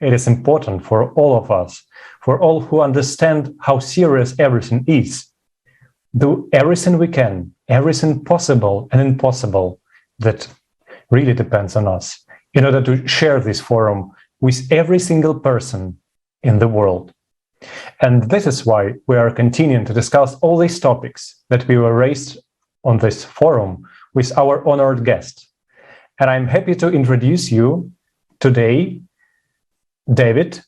it is important for all of us, for all who understand how serious everything is, do everything we can, everything possible and impossible that really depends on us, in order to share this forum with every single person in the world. And this is why we are continuing to discuss all these topics that we were raised on this forum with our honored guest. And I'm happy to introduce you today, David,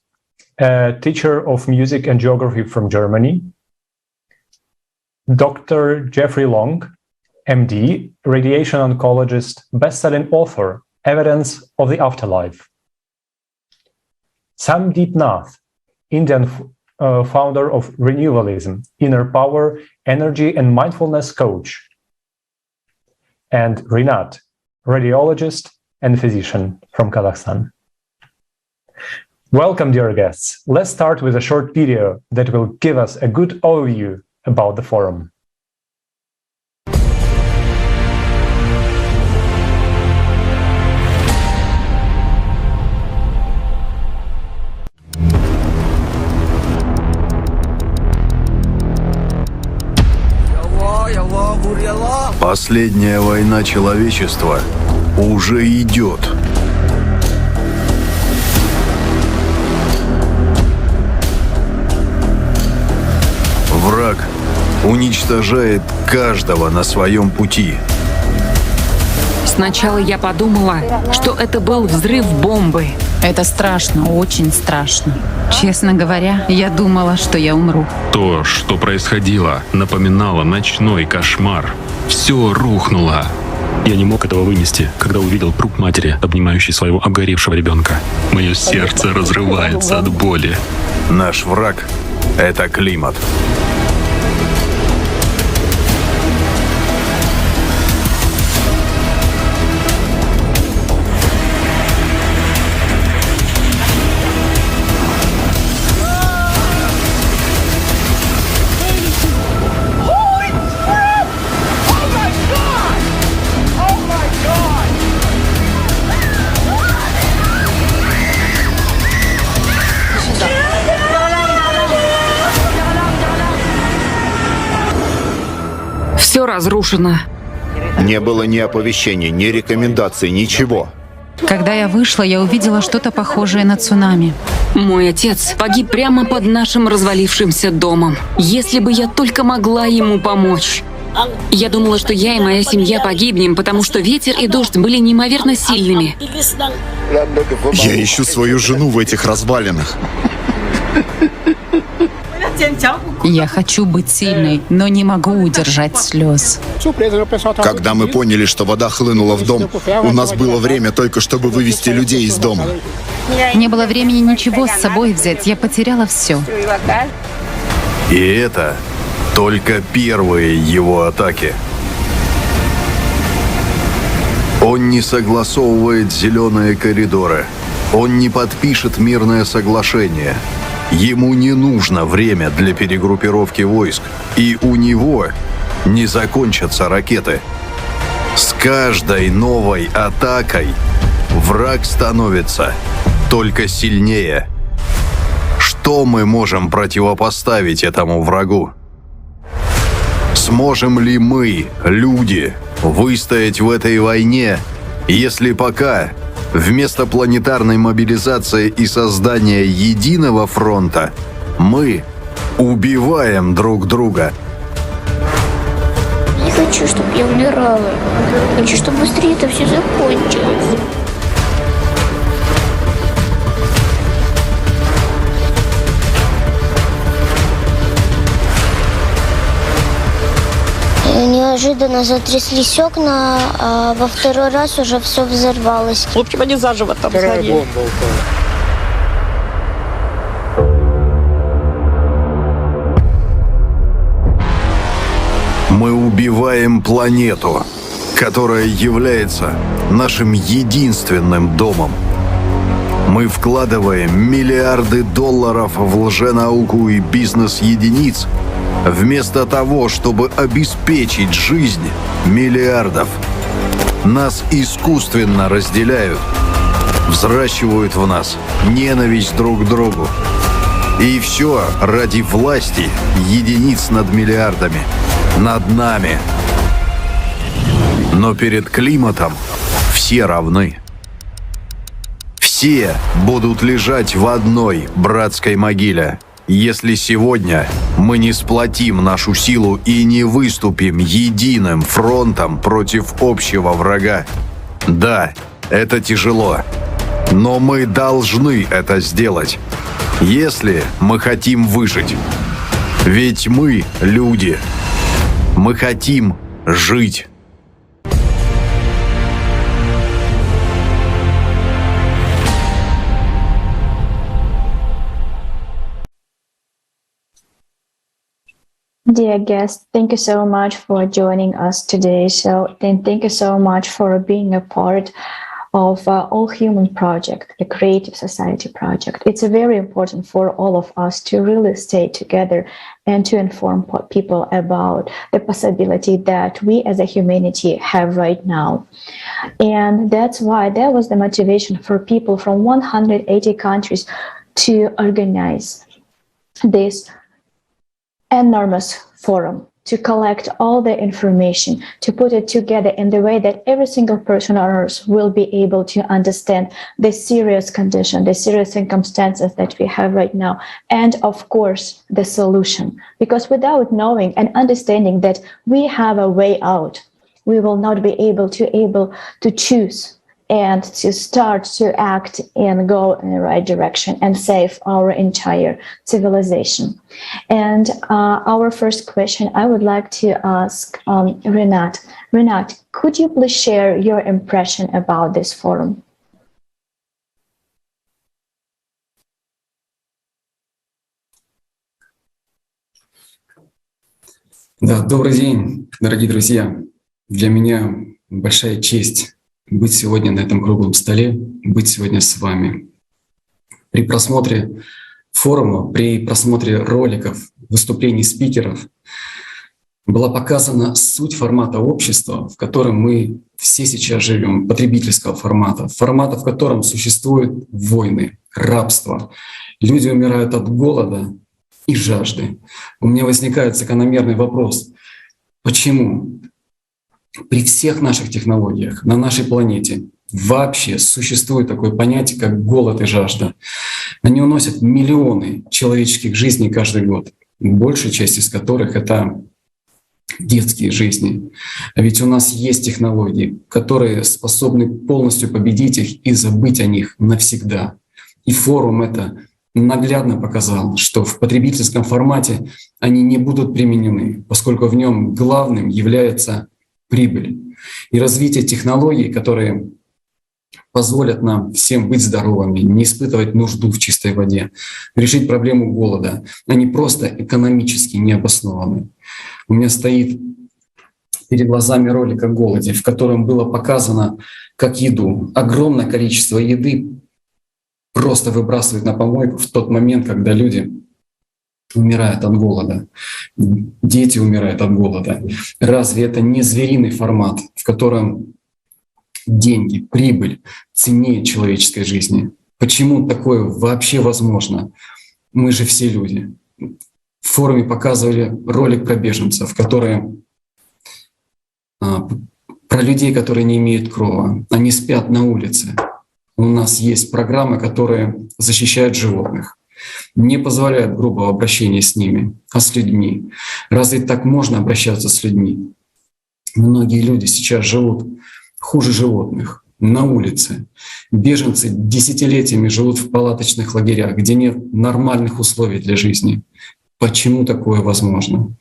a teacher of music and geography from Germany, Dr. Jeffrey Long, MD, radiation oncologist, bestselling author, Evidence of the Afterlife, Sandeep Nath, Indian founder of RENEWALism, Inner Power, Energy and Mindfulness coach, and Rinat, radiologist and physician from Kazakhstan. Welcome, dear guests. Let's start with a short video that will give us a good overview about the forum. Последняя война человечества уже идет. Враг уничтожает каждого на своем пути. Сначала я подумала, что это был взрыв бомбы. Это страшно, очень страшно. Честно говоря, я думала, что я умру. То, что происходило, напоминало ночной кошмар. Все рухнуло. Я не мог этого вынести, когда увидел труп матери, обнимающей своего обгоревшего ребенка. Мое сердце разрывается от боли. Наш враг — это климат. Все разрушено. Не было ни оповещений, ни рекомендаций, ничего. Когда я вышла, я увидела что-то похожее на цунами. Мой отец погиб прямо под нашим развалившимся домом. Если бы я только могла ему помочь. Я думала, что я и моя семья погибнем, потому что ветер и дождь были неимоверно сильными. Я ищу свою жену в этих развалинах. Я хочу быть сильной, но не могу удержать слез. Когда мы поняли, что вода хлынула в дом, у нас было время только, чтобы вывести людей из дома. Не было времени ничего с собой взять, я потеряла все. И это только первые его атаки. Он не согласовывает зеленые коридоры. Он не подпишет мирное соглашение. Ему не нужно время для перегруппировки войск. И у него не закончатся ракеты. С каждой новой атакой враг становится только сильнее. Что мы можем противопоставить этому врагу? Сможем ли мы, люди, выстоять в этой войне, если пока вместо планетарной мобилизации и создания единого фронта мы убиваем друг друга? Не хочу, чтобы я умирала. Хочу, чтобы быстрее это все закончилось. Неожиданно затряслись окна, а во второй раз уже все взорвалось. В общем, они заживо там сгорели. Мы убиваем планету, которая является нашим единственным домом. Мы вкладываем миллиарды долларов в лженауку и бизнес единиц, вместо того, чтобы обеспечить жизнь миллиардов. Нас искусственно разделяют. взращивают в нас ненависть друг к другу. И все ради власти единиц над миллиардами, над нами. Но перед климатом все равны. Все будут лежать в одной братской могиле, если сегодня мы не сплотим нашу силу и не выступим единым фронтом против общего врага. Да, это тяжело, но мы должны это сделать, если мы хотим выжить. Ведь мы люди. Мы хотим жить. Dear guest, thank you so much for joining us today. And thank you so much for being a part of All Human Project, the Creative Society Project. It's very important for all of us to really stay together and to inform people about the possibility that we as a humanity have right now. And that's why that was the motivation for people from 180 countries to organize this enormous forum, to collect all the information, to put it together in the way that every single person on earth will be able to understand the serious condition, the serious circumstances that we have right now, and of course, the solution. Because without knowing and understanding that we have a way out, we will not be able to choose and to start to act and go in the right direction and save our entire civilization. And our first question, I would like to ask Rinat. Rinat, could you please share your impression about this forum? Да, добрый день, дорогие друзья. Для меня большая честь быть сегодня на этом круглом столе, быть сегодня с вами. При просмотре форума, при просмотре роликов, выступлений спикеров была показана суть формата общества, в котором мы все сейчас живем, потребительского формата, в котором существуют войны, рабство. Люди умирают от голода и жажды. У меня возникает закономерный вопрос: почему при всех наших технологиях на нашей планете вообще существует такое понятие, как голод и жажда? Они уносят миллионы человеческих жизней каждый год, большая часть из которых — это детские жизни. А ведь у нас есть технологии, которые способны полностью победить их и забыть о них навсегда. И форум это наглядно показал, что в потребительском формате они не будут применены, поскольку в нем главным является прибыль и развитие технологий, которые позволят нам всем быть здоровыми, не испытывать нужду в чистой воде, решить проблему голода. Они просто экономически необоснованы. У меня стоит перед глазами ролик о голоде, в котором было показано, как еду, огромное количество еды просто выбрасывают на помойку в тот момент, когда люди умирают от голода, дети умирают от голода. Разве это не звериный формат, в котором деньги, прибыль ценнее человеческой жизни? Почему такое вообще возможно? Мы же все люди. В форуме показывали ролик про беженцев, которые про людей, которые не имеют крова. Они спят на улице. У нас есть программы, которые защищают животных, не позволяют грубого обращения с ними, а с людьми. Разве так можно обращаться с людьми? Многие люди сейчас живут хуже животных, на улице. Беженцы десятилетиями живут в палаточных лагерях, где нет нормальных условий для жизни. Почему такое возможно?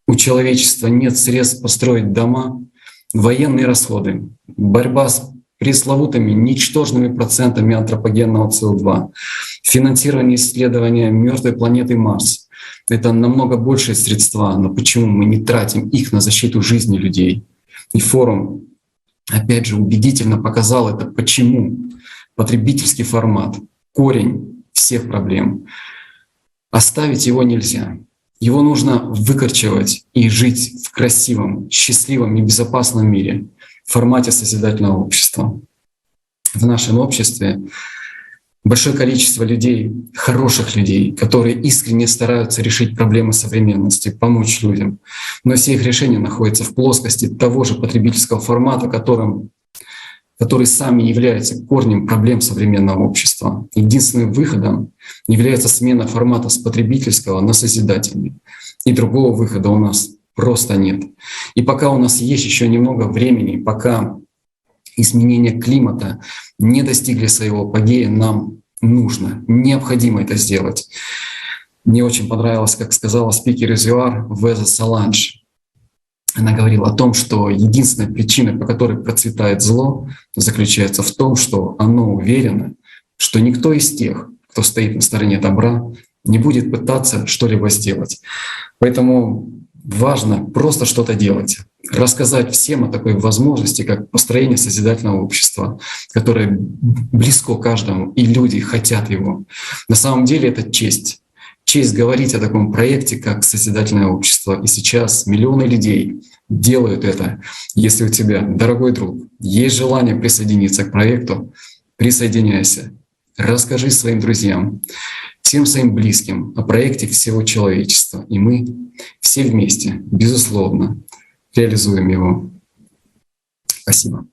У человечества нет средств построить дома, военные расходы, борьба с пресловутыми ничтожными процентами антропогенного СО2, финансирование исследования мертвой планеты Марс. Это намного большие средства, но почему мы не тратим их на защиту жизни людей? И форум, опять же, убедительно показал это, почему потребительский формат — корень всех проблем. Оставить его нельзя. Его нужно выкорчевать и жить в красивом, счастливом и безопасном мире в формате созидательного общества. в нашем обществе большое количество людей, хороших людей, которые искренне стараются решить проблемы современности, помочь людям. Но все их решения находятся в плоскости того же потребительского формата, который сами является корнем проблем современного общества. Единственным выходом является смена формата с потребительского на созидательный. И другого выхода у нас просто нет. И пока у нас есть еще немного времени, пока изменения климата не достигли своего апогея, нам нужно, необходимо это сделать. Мне очень понравилось, как сказала спикер из ЮАР Веза Саланж. Она говорила о том, что единственная причина, по которой процветает зло, заключается в том, что оно уверено, что никто из тех, кто стоит на стороне добра, не будет пытаться что-либо сделать. Поэтому важно просто что-то делать, рассказать всем о такой возможности, как построение созидательного общества, которое близко каждому, и люди хотят его. На самом деле это честь. Честь говорить о таком проекте, как созидательное общество. И сейчас миллионы людей делают это. Если у тебя, дорогой друг, есть желание присоединиться к проекту, присоединяйся. Расскажи своим друзьям, всем своим близким о проекте всего человечества. И мы все вместе, безусловно, реализуем его. Спасибо.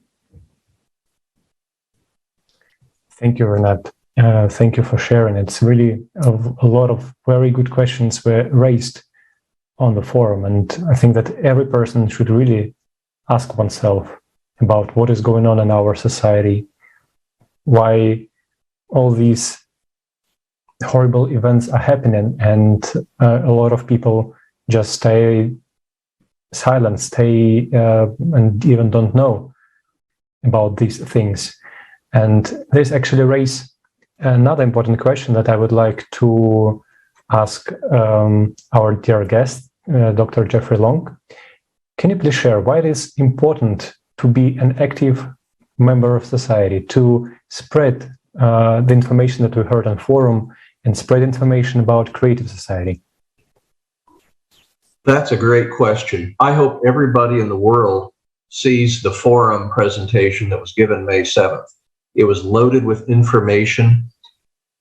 Thank you, Rinat. Thank you for sharing. It's really a lot of very good questions were raised on the forum. And I think that every person should really ask oneself about what is going on in our society, why all these horrible events are happening, and a lot of people just stay silent, and even don't know about these things. And this actually raises another important question that I would like to ask our dear guest, Dr. Jeffrey Long. Can you please share why it is important to be an active member of society, to spread the information that we heard on forum and spread information about creative society? That's a great question. I hope everybody in the world sees the forum presentation that was given May 7th. It was loaded with information.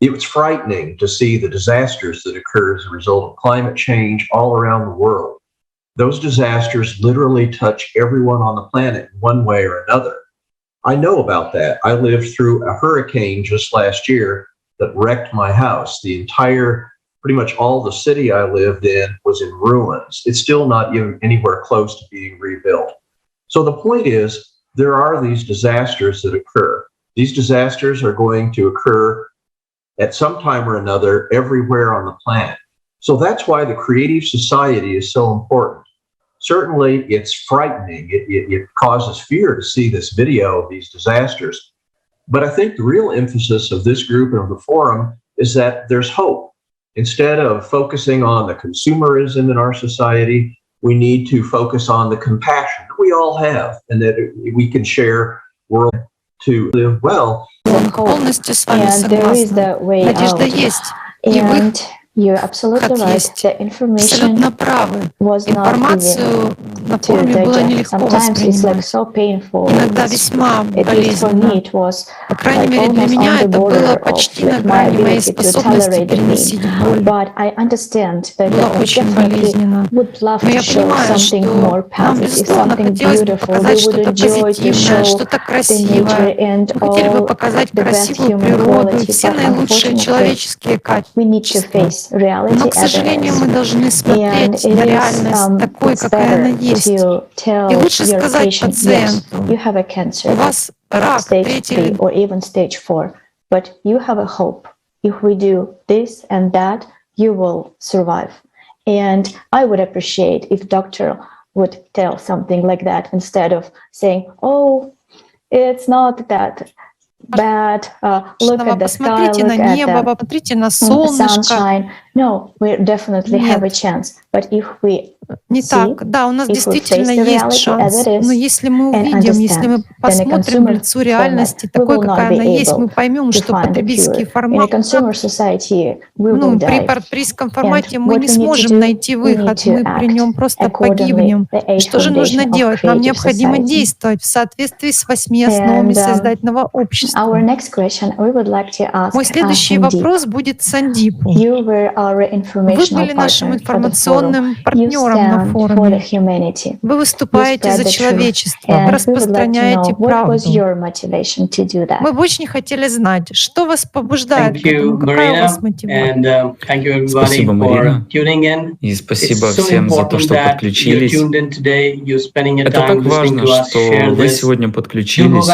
It was frightening to see the disasters that occur as a result of climate change all around the world. Those disasters literally touch everyone on the planet in one way or another. I know about that. I lived through a hurricane just last year that wrecked my house. Pretty much all the city I lived in was in ruins. It's still not even anywhere close to being rebuilt. So the point is, there are these disasters that occur. These disasters are going to occur at some time or another everywhere on the planet. So that's why the creative society is so important. Certainly, it's frightening. It causes fear to see this video of these disasters. But I think the real emphasis of this group and of the forum is that there's hope. Instead of focusing on the consumerism in our society, we need to focus on the compassion that we all have, and that we can share world to live well. Полностью с вами согласна. Надежда есть. И вы You're absolutely right. The information was not easy to digest. Sometimes it's like so painful. At least for me, it was like almost on the border of like, my ability to tolerate the pain. But I understand that I definitely would love to show something more positive, something beautiful. We would enjoy to show the nature and all the best human qualities. But unfortunately, we need to face reality. Но, к сожалению, мы должны смотреть на реальность такой, какая она есть. И лучше сказать пациенту, у вас рак третий or even stage 4, but you have a hope. If we do this and that, you will survive. And I would appreciate if doctor would tell something like that instead of saying, oh, it's not that bad, look at the sky, look at the sunshine. No, we definitely have a chance. But if we Не так. Да, у нас действительно есть шанс. Но если мы увидим, если мы посмотрим в лицо реальности, такой, какая она есть, мы поймем, что потребительский формат, ну, при потребительском формате мы не сможем найти выход, мы при нем просто погибнем. Что же нужно делать? Нам необходимо действовать в соответствии с 8 основами создательного общества. Мой следующий вопрос будет Сандипу. Вы были нашим информационным партнером на форуме. Вы выступаете за человечество, распространяете правду. Мы бы очень хотели знать, что вас побуждает к этому, какая у вас мотивация. Спасибо, Марина, и спасибо всем за то, что подключились. Это так важно, что вы сегодня подключились.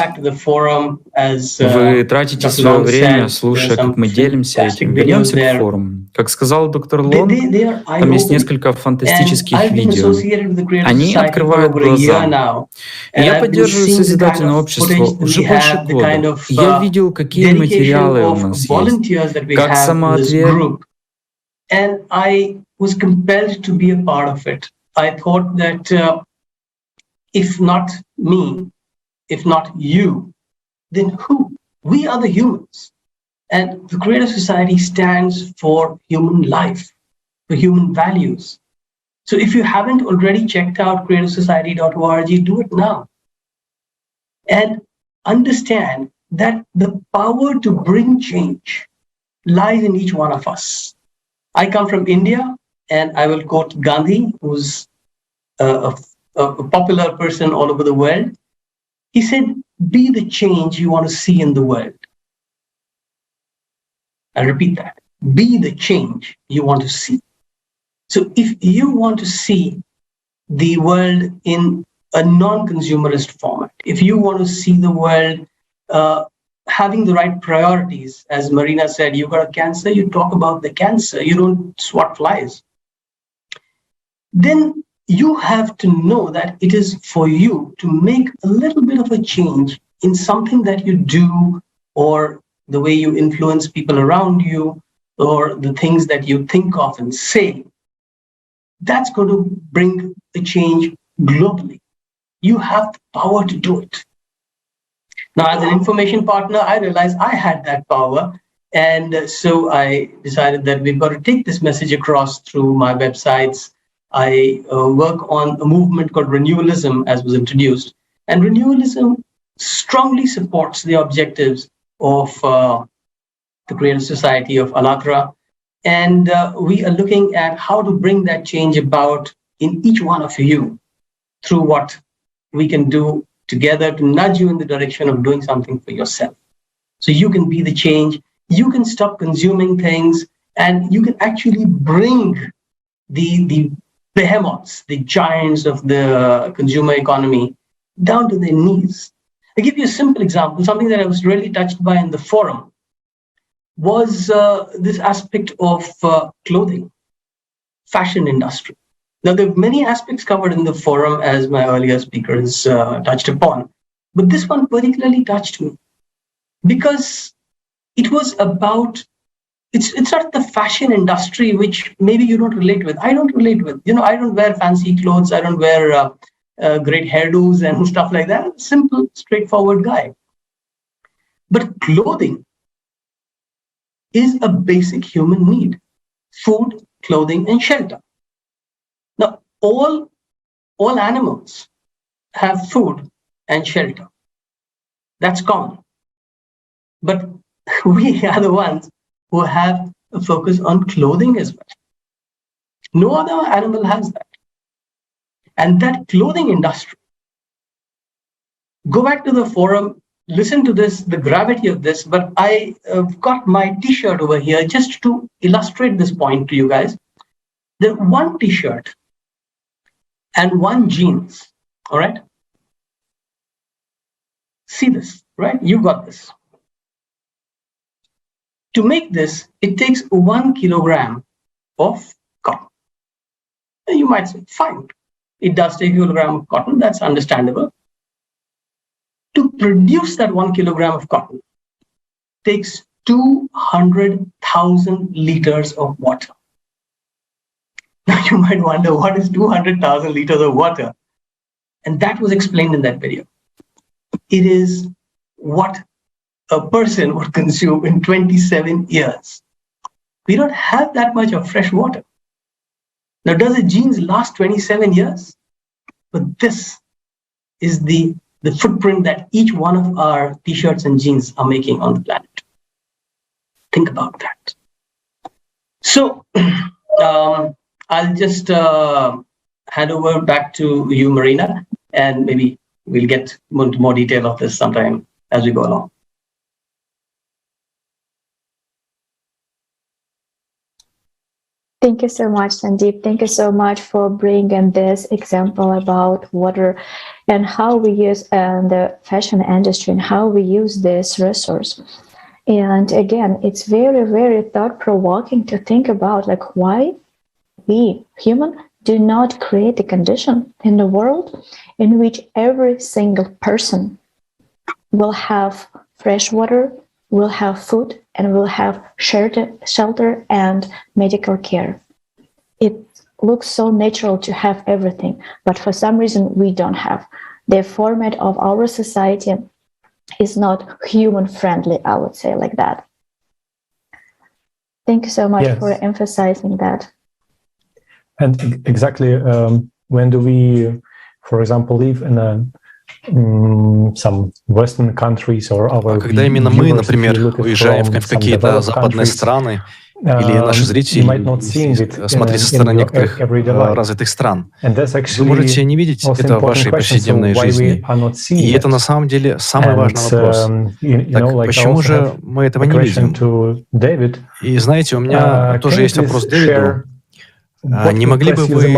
Вы тратите свое время, слушая, как мы делимся этим. Вернемся к форуму. Как сказал доктор Лонг, там есть несколько фантастических видео. Они открывают глаза. Я поддерживаю созидательное общество уже больше года. Я видел, какие материалы у нас есть, как самоответ. And I was compelled to be a part of it. I thought that if not me, if not you, then who? We are the humans. And the Creative Society stands for human life, for human values. So if you haven't already checked out creativesociety.org, do it now. And understand that the power to bring change lies in each one of us. I come from India, and I will quote Gandhi, who's a popular person all over the world. He said, be the change you want to see in the world. I'll repeat that. Be the change you want to see. So if you want to see the world in a non-consumerist format, if you want to see the world having the right priorities, as Marina said, you got a cancer, you talk about the cancer, you don't swat flies. Then you have to know that it is for you to make a little bit of a change in something that you do, or the way you influence people around you, or the things that you think of and say. That's going to bring a change globally. You have the power to do it. Now, as an information partner, I realized I had that power. And so I decided that we've got to take this message across through my websites. I work on a movement called RENEWALism, as was introduced. And RENEWALism strongly supports the objectives of the Creative Society of Alatra. And we are looking at how to bring that change about in each one of you through what we can do together to nudge you in the direction of doing something for yourself. So you can be the change, you can stop consuming things, and you can actually bring the behemoths, the giants of the consumer economy down to their knees. I'll give you a simple example. Something that I was really touched by in the forum was this aspect of clothing, fashion industry. Now, there are many aspects covered in the forum, as my earlier speakers touched upon, but this one particularly touched me because it was about, it's not the fashion industry, which maybe you don't relate with. I don't relate with. You know, I don't wear fancy clothes. I don't wear great hairdos and stuff like that. I'm a simple, straightforward guy. But clothing is a basic human need: food, clothing, and shelter. Now, all animals have food and shelter. That's common. But we are the ones who have a focus on clothing as well. No other animal has that. And that clothing industry, go back to the forum, listen to this, the gravity of this, but I got my t-shirt over here just to illustrate this point to you guys. There's one t-shirt and one jeans, all right? See this, right? You got this. To make this, it takes 1 kilogram of cotton. And you might say, fine, it does take a kilogram of cotton, that's understandable. To produce that 1 kilogram of cotton takes 200,000 liters of water. Now you might wonder, what is 200,000 liters of water? And that was explained in that video. It is what a person would consume in 27 years. We don't have that much of fresh water. Now, does the jeans last 27 years? But this is the footprint that each one of our t-shirts and jeans are making on the planet. Think about that. So I'll just hand over back to you, Marina, and maybe we'll get into more detail of this sometime as we go along. Thank you so much, Sandeep. Thank you so much for bringing this example about water and how we use the fashion industry and how we use this resource. And again, it's very, very thought-provoking to think about like why we, human, do not create a condition in the world in which every single person will have fresh water, will have food, and will have shelter and medical care. It looks so natural to have everything, but for some reason we don't have. The format of our society is not human-friendly, I would say like that. Thank you so much for emphasizing that. And exactly, when do we, for example, live in some Western countries or our когда именно мы, например, уезжаем в какие-то западные страны, или наши зрители смотрят со стороны некоторых развитых стран, вы можете не видеть это в вашей повседневной жизни. И это на самом деле самый важный вопрос. Так почему же мы этого не видим? И знаете, у меня тоже есть вопрос к Дэвиду. Не могли бы вы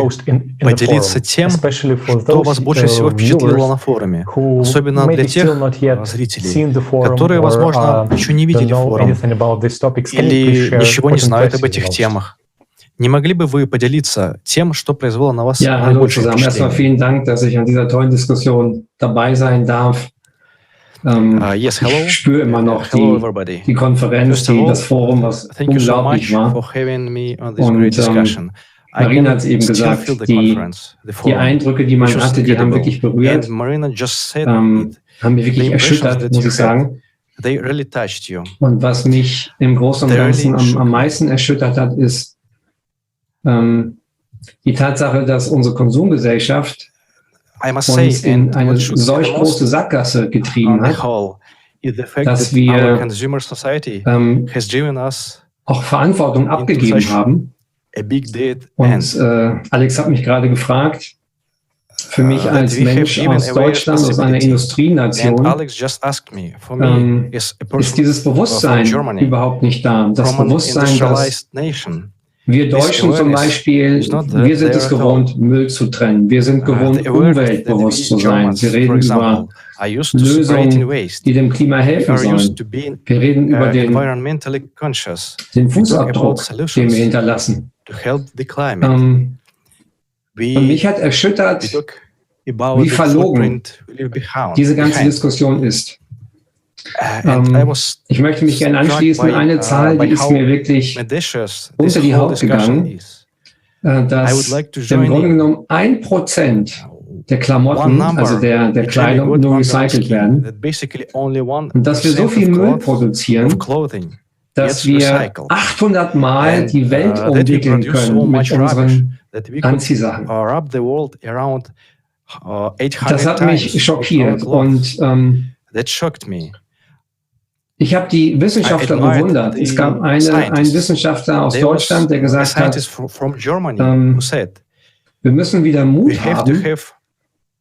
поделиться тем, что вас больше всего впечатлило на форуме, особенно для тех зрителей, которые, возможно, еще не видели форум или ничего не знают об этих темах? Не могли бы вы поделиться тем, что произвело на вас наибольшее впечатление? Yes, hello. Ich spüre immer noch die Konferenz, das Forum, was unglaublich war. Und Marina hat es eben gesagt, die Eindrücke, die man hatte, die haben wirklich berührt, haben mich wirklich erschüttert, muss ich sagen. Und was mich im Großen und Ganzen am meisten erschüttert hat, ist die Tatsache, dass unsere Konsumgesellschaft uns in eine solch große Sackgasse getrieben hat, dass wir auch Verantwortung abgegeben haben. Und Alex hat mich gerade gefragt, für mich als Mensch aus Deutschland, aus einer Industrienation, ist dieses Bewusstsein überhaupt nicht da. Das Bewusstsein, dass wir Deutschen zum Beispiel, wir sind es gewohnt, Müll zu trennen. Wir sind gewohnt, umweltbewusst zu sein. Wir reden über Lösungen, die dem Klima helfen sollen. Wir reden über den Fußabdruck, den wir hinterlassen. Und mich hat erschüttert, wie verlogen diese ganze Diskussion ist. Ich möchte mich gerne anschließen. Eine Zahl, die ist mir wirklich unter die Haut gegangen, dass im Grunde genommen 1% der Klamotten, also der Kleidung, nur recycelt werden. Und dass wir so viel Müll produzieren, dass wir 800 Mal die Welt umwickeln können mit unseren Anziehsachen. Das hat mich schockiert und ich habe die Wissenschaftler bewundert. Es gab einen Wissenschaftler aus Deutschland, der gesagt hat, wir müssen wieder Mut haben,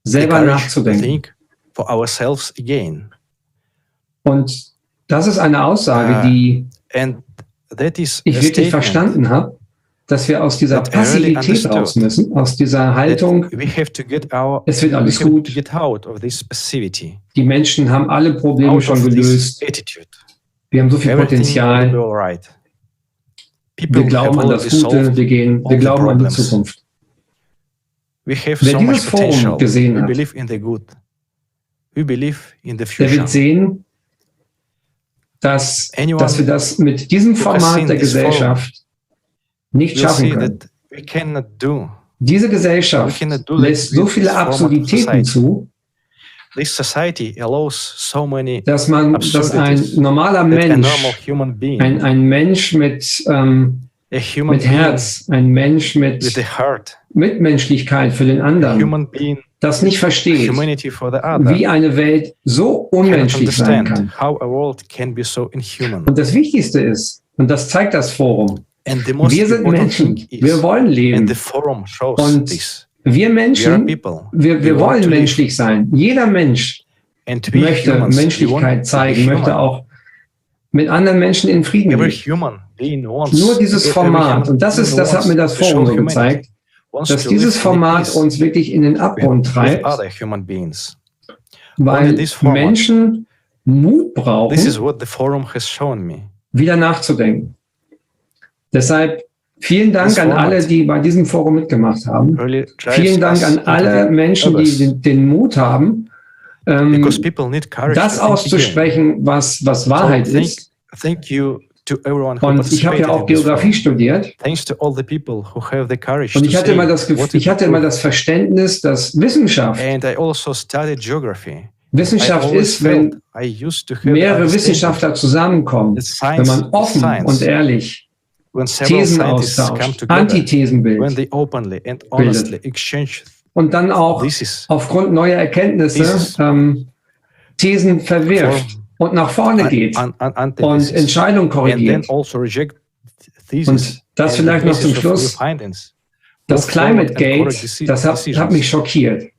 selber nachzudenken. Und das ist eine Aussage, die ich wirklich verstanden habe, dass wir aus dieser Passivität raus müssen, aus dieser Haltung, es wird alles gut. Die Menschen haben alle Probleme schon gelöst. Wir haben so viel Potenzial. Wir glauben an das Gute, wir glauben an die Zukunft. Wer dieses Forum gesehen hat, der wird sehen, dass wir das mit diesem Format der Gesellschaft nicht schaffen können. Diese Gesellschaft lässt so viele Absurditäten zu, dass ein normaler Mensch, ein Mensch mit Herz, ein Mensch mit Mitmenschlichkeit für den anderen, das nicht versteht, wie eine Welt so unmenschlich sein kann. Und das Wichtigste ist, und das zeigt das Forum, wir sind Menschen, wir wollen leben. Und wir Menschen, wir wollen menschlich sein. Jeder Mensch möchte Menschlichkeit zeigen, möchte auch mit anderen Menschen in Frieden leben. Nur dieses Format, und das hat mir das Forum so gezeigt, dass dieses Format uns wirklich in den Abgrund treibt, weil Menschen Mut brauchen, wieder nachzudenken. Deshalb vielen Dank an alle, die bei diesem Forum mitgemacht haben. Vielen Dank an alle Menschen, die den Mut haben, das auszusprechen, was Wahrheit ist. Und ich habe ja auch Geografie studiert. Und ich hatte immer das Verständnis, dass Wissenschaft ist, wenn mehrere Wissenschaftler zusammenkommen, wenn man offen und ehrlich Thesen austauscht, Antithesen bildet und dann auch aufgrund neuer Erkenntnisse Thesen verwirft und nach vorne geht und Entscheidungen korrigiert. Und das vielleicht noch zum Schluss. Das Climate Gate, das hat mich schockiert.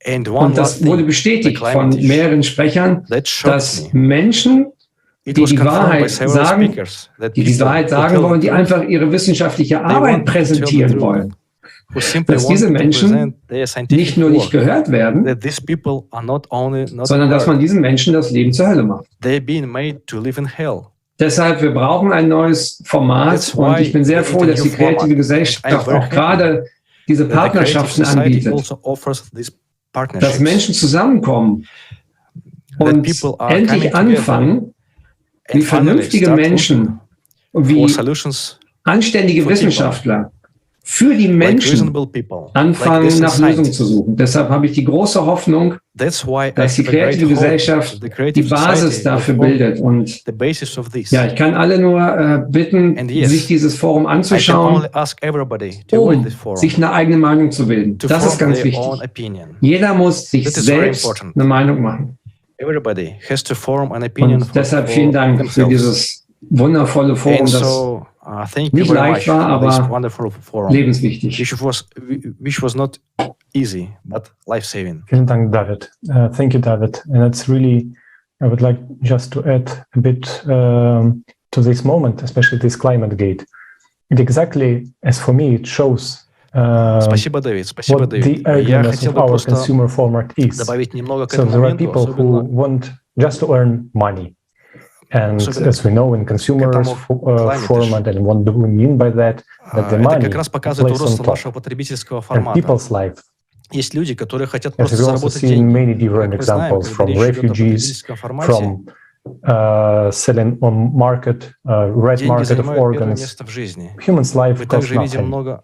Und das wurde bestätigt von mehreren Sprechern, dass Menschen, die Wahrheit sagen wollen, die einfach ihre wissenschaftliche Arbeit präsentieren wollen, dass diese Menschen nicht nur nicht gehört werden, sondern dass man diesen Menschen das Leben zur Hölle macht. Deshalb, wir brauchen ein neues Format und ich bin sehr froh, dass die kreative Gesellschaft auch gerade diese Partnerschaften anbietet, dass Menschen zusammenkommen und endlich anfangen, wie vernünftige Menschen, wie anständige Wissenschaftler für die Menschen anfangen, nach Lösungen zu suchen. Deshalb habe ich die große Hoffnung, dass die kreative Gesellschaft die Basis dafür bildet. Und ja, ich kann alle nur bitten, sich dieses Forum anzuschauen, um sich eine eigene Meinung zu bilden. Das ist ganz wichtig. Jeder muss sich selbst eine Meinung machen. Und deshalb vielen Dank für dieses wundervolle Forum, das nicht leicht war, aber lebenswichtig. Vielen Dank, David. Thank you, David. And it's really, I would like just to add a bit to this moment, especially this climate gate. It exactly, as for me, it shows Спасибо, Дэвид. Спасибо, Дэвид. Я хотел бы просто добавить немного к этому моменту, особенно... want just to earn money. And as we know in consumerist format, and what do we mean by that? That the money как раз показывает рост нашего потребительского формата. People's life. Есть люди, которые хотят просто заработать деньги. Many different examples from refugees, from selling on market, red market of organs. Human's life costs nothing.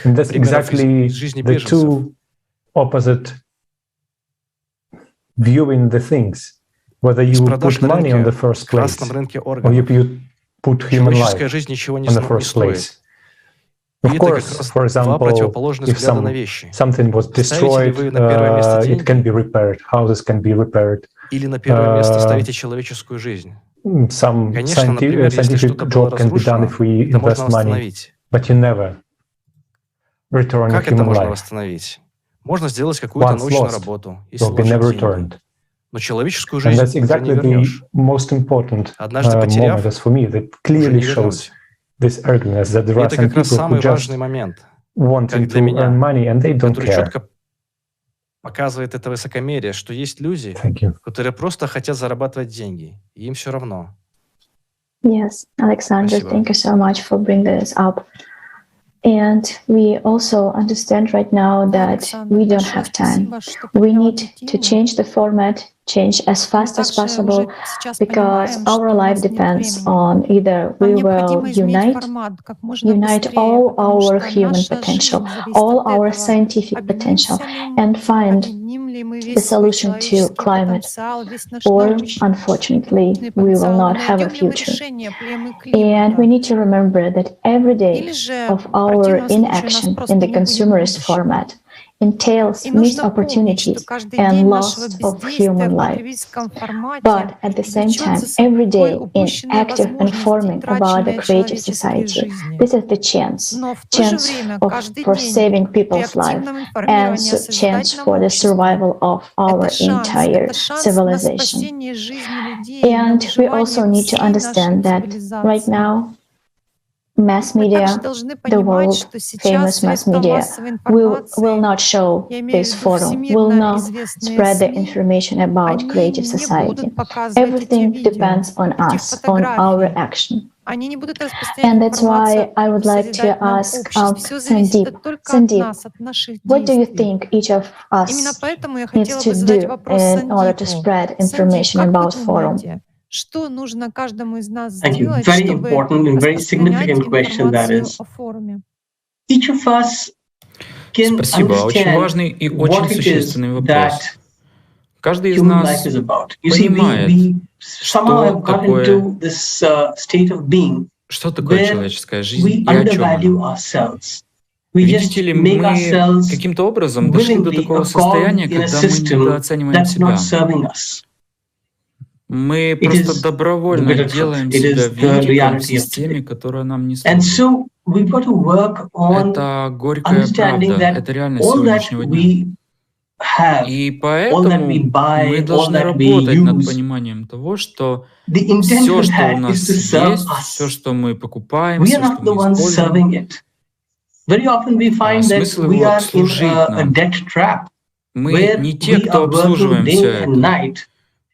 And that's exactly the two opposite viewing the things. Whether you put money on the first place or you put human life on the first place. Of course, for example, if something was destroyed, it can be repaired. Houses can be repaired. Some scientific job can be done if we invest money, but you never return a human life. Можно сделать какую-то научную работу и сложить деньги. Но человеческую жизнь that's exactly the most important moment as for me that clearly shows this argument that there are some people who just want to earn money and they don't care. Четко показывает это высокомерие, что есть люди, которые просто хотят зарабатывать деньги, и им все равно. Yes, Alexander, thank you so much for bringing this up. And we also understand right now that we don't have time. We need to change the format change as fast as possible, because our life depends on either we will unite all our human potential, all our scientific potential, and find the solution to climate, or unfortunately, we will not have a future. And we need to remember that every day of our inaction in the consumerist format entails missed opportunities and loss of human life. But at the same time, every day in active informing about the creative society, this is the chance for saving people's life and chance for the survival of our entire civilization. And we also need to understand that right now, mass media, the world famous mass media, will not show this forum, will not spread the information about creative society. Everything depends on us, on our action. And that's why I would like to ask Sandeep, what do you think each of us needs to do in order to spread information about forum? Thank you. Very important and very significant question that is. Each of us can understand what it is that human life is about. You see, we somehow have got into this state of being where we undervalue ourselves. We just make ourselves willingly a cog in a system that's not serving us. Мы просто добровольно делаем себя винтиком в системе, которая нам не служит. Это горькая правда, это реальность сегодняшнего дня. И поэтому мы должны работать над пониманием того, что все, что у нас есть, все, что мы покупаем, все, что мы используем, смысл его служить нам. Мы не те, кто обслуживаем все это.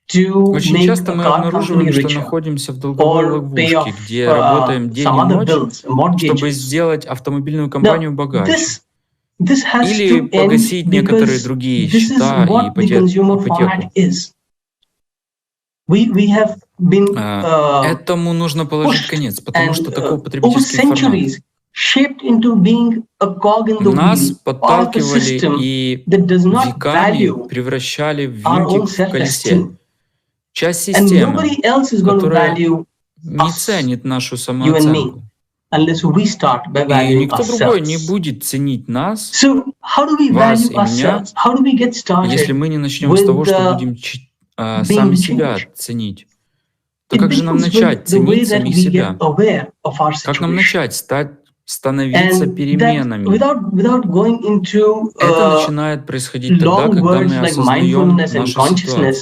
Очень часто мы обнаруживаем, что находимся в долговой ловушке, где работаем день и ночь, чтобы сделать автомобильную компанию богаче. Или погасить некоторые другие счета и ипотеку. Этому нужно положить конец, потому что такой потребительский формат. Нас подталкивали и веками превращали в винтик в колесе. Часть системы, которая не ценит нашу самооценку. И никто другой не будет ценить нас, вас и меня, если мы не начнем с того, что будем сами себя ценить. То как же нам начать ценить самих себя? Как нам начать становиться переменами? Это начинает происходить тогда, когда мы осознаем нашу ситуацию.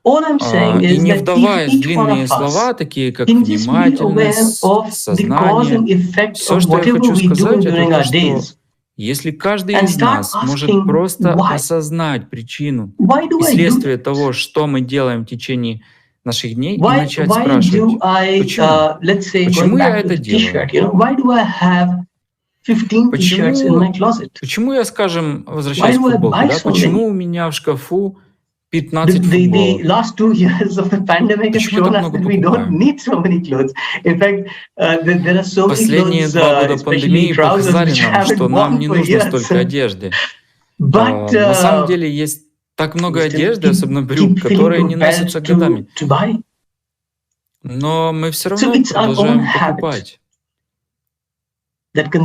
И не вдаваясь в длинные слова, такие как внимательность, сознание, все, что я хочу сказать, это то, что если каждый из нас может просто осознать причину и следствие того, что мы делаем в течение наших дней, и начать спрашивать, почему я это делаю? Почему я, скажем, возвращаюсь к футболке, да? Почему у меня в шкафу 15 футболок? Почему так много покупаем? Последние 2 года пандемии показали нам, что нам не нужно столько одежды. На самом деле есть так много одежды, особенно брюк, которые не носятся годами. Но мы все равно продолжаем покупать. Это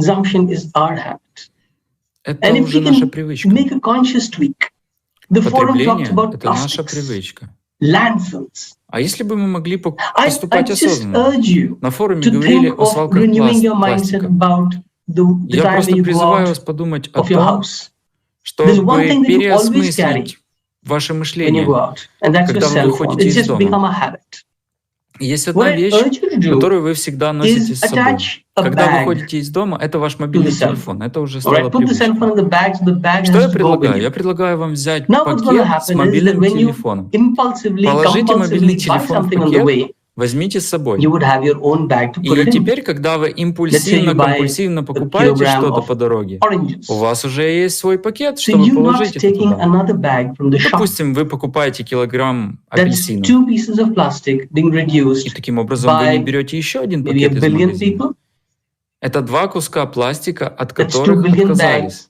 уже наша привычка. Потребление — это наша привычка. А если бы мы могли поступать осознанно? На форуме говорили о свалках пластика. Я просто призываю вас подумать о том, чтобы переосмыслить ваше мышление, когда вы выходите из дома. Есть одна вещь, которую вы всегда носите с собой. Когда вы выходите из дома, это ваш мобильный телефон. Это уже стало привычкой. Что я предлагаю? Я предлагаю вам взять пакет с мобильным телефоном. Положите мобильный телефон в пакет, возьмите с собой. You would have your own bag to put И it in. теперь, когда вы импульсивно-компульсивно покупаете что-то по дороге, у вас уже есть свой пакет, So чтобы you're not положить это taking туда. another bag from the shop. Допустим, вы покупаете килограмм That's апельсинов, 2 pieces of plastic being и reduced таким образом вы by не берете еще один maybe a пакет из billion магазина. people. Это 2 куска пластика, от That's 2 которых billion отказались,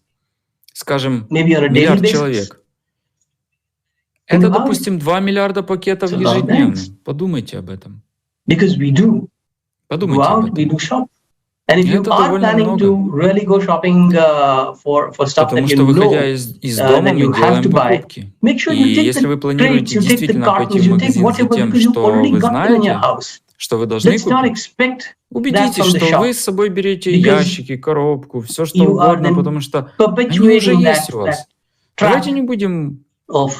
скажем, Maybe on a daily миллиард basis. человек. Think Это, about it. допустим, 2 миллиарда пакетов It's a lot of ежедневно. bags. Подумайте об этом. Because we do go Подумайте об out, we этом. do shop. And if you Это are довольно planning много. to really go shopping for stuff Потому that что, you выходя know из дома, that мы you have делаем to buy, покупки. make sure И you take если вы the crates, планируете you take the действительно пойти cartons, в you take магазин за whatever тем, because you've что already вы got them in your знаете, house. что вы должны Let's not купить, expect that убедитесь, from the что вы shop с собой берете because ящики, коробку, все что you are угодно, then потому что они уже perpetuating есть у that вас. trap Давайте не будем of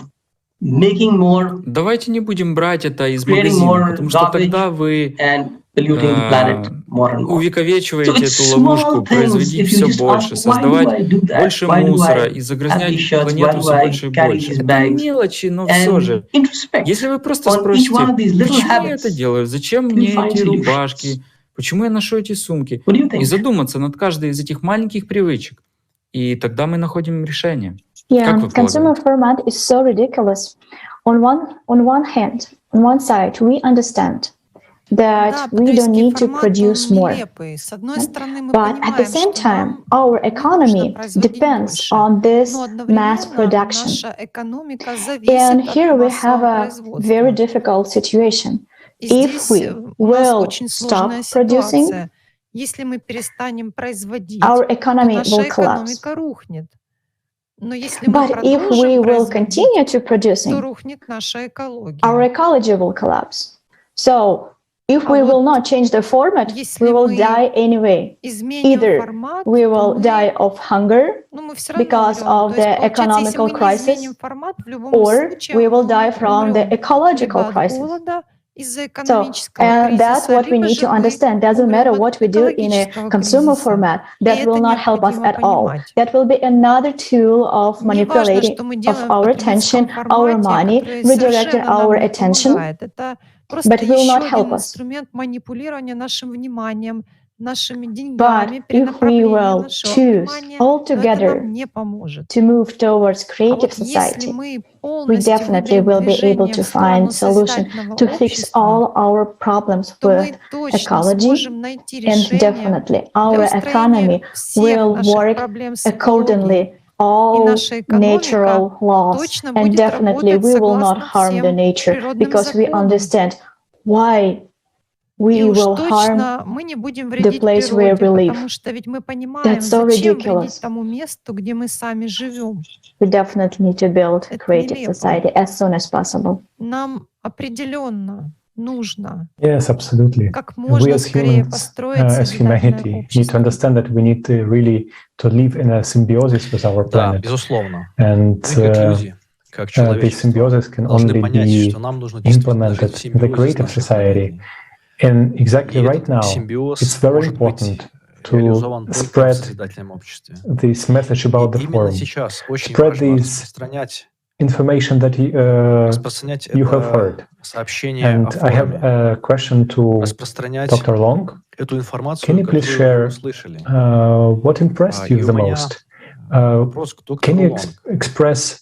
making more, Давайте не будем брать это из creating магазина, more потому что garbage тогда вы and polluting the planet more and more. So увековечиваете it's эту small ловушку, things. производить If you все just больше, ask, why do создавать I do that? больше Why do мусора I и have загрязнять these shirts? Why планету do все I больше и carry больше. these Это bags? мелочи, но все же. And introspect Если вы просто on each спросите, one of these little почему я это habits, делаю, зачем you'll мне find эти solutions. рубашки, почему я ношу эти сумки, What do you и think? задуматься над каждой из этих маленьких привычек, и тогда мы находим решение. Yeah, Как вы consumer полагаете? format is so ridiculous. On one hand, on one side, we understand that Да, we don't потребительский need to формат, он produce more. нелепый. С одной стороны, мы But at the понимаем, same что time, нам our не нужно economy производить depends больше, on this но mass одновременно production. наша экономика And зависит от here we have массового a very производства. difficult situation. И If здесь we у нас will очень stop сложная producing, ситуация. Если мы перестанем производить, our то economy наша will collapse. экономика рухнет. Но если мы But if we продолжим will производить, continue to то producing, рухнет наша экология. our ecology will collapse. So if we will not change the format, если we will мы die anyway. изменим Either формат, we то will мы, die of hunger мы все равно because умрем. of То есть, the получается, если economical мы не изменим crisis, формат, в любом or случае we will мы die from the умрем ecological либо от crisis. голода из-за So, экономического and that's кризиса, what we либо need же to мы understand. Doesn't умрем matter от what we do in a экологического consumer кризиса. format. И That will это not help us необходимо at all. понимать. That will be another tool of Не важно, manipulating что мы of делаем в our потребительском attention, our формате, money, который redirecting совершенно our нам не attention, помогает. Это просто but will еще not help один us. инструмент манипулирования нашим вниманием, нашими But деньгами, if we перенаправления will нашего choose внимания, но это altogether нам не поможет. to move towards А creative вот если society, мы we полностью definitely выберем will be able движение to в сторону find solution созидательного to fix общества, all our problems то with мы точно ecology, сможем найти and решение definitely для our устроения economy всех will наших work проблем с экологией. accordingly И all наша экономика natural laws, точно and будет definitely работать we will not согласно harm the всем nature природным because we законам. understand why И we уж will harm точно мы не будем the вредить place where природе, we live. потому что ведь мы понимаем, That's so зачем вредить ridiculous. тому месту, где мы сами живем. We definitely need to build a Это creative нелепо. society as soon as possible. Нам определенно нужно Yes, absolutely. как We можно as скорее humans, построить as созидательное humanity, need to общество. understand that we need to really to live in a symbiosis with our Да, planet. безусловно. And Мы как люди, как this человечество, symbiosis can должны only понять, be что нам нужно действительно жить implemented в in the симбиозе с creative нашей society. планетой. And exactly И right этот now, симбиоз it's very может быть important реализован to только в spread созидательном обществе. this message about И the именно forum, сейчас очень spread важно this распространять information that распространять you have это heard. сообщение о And I have форуме, a question to распространять Dr. Long. эту Can информацию, you please которую share вы услышали. what impressed И you у the меня most? вопрос к Can доктору you Лонг. express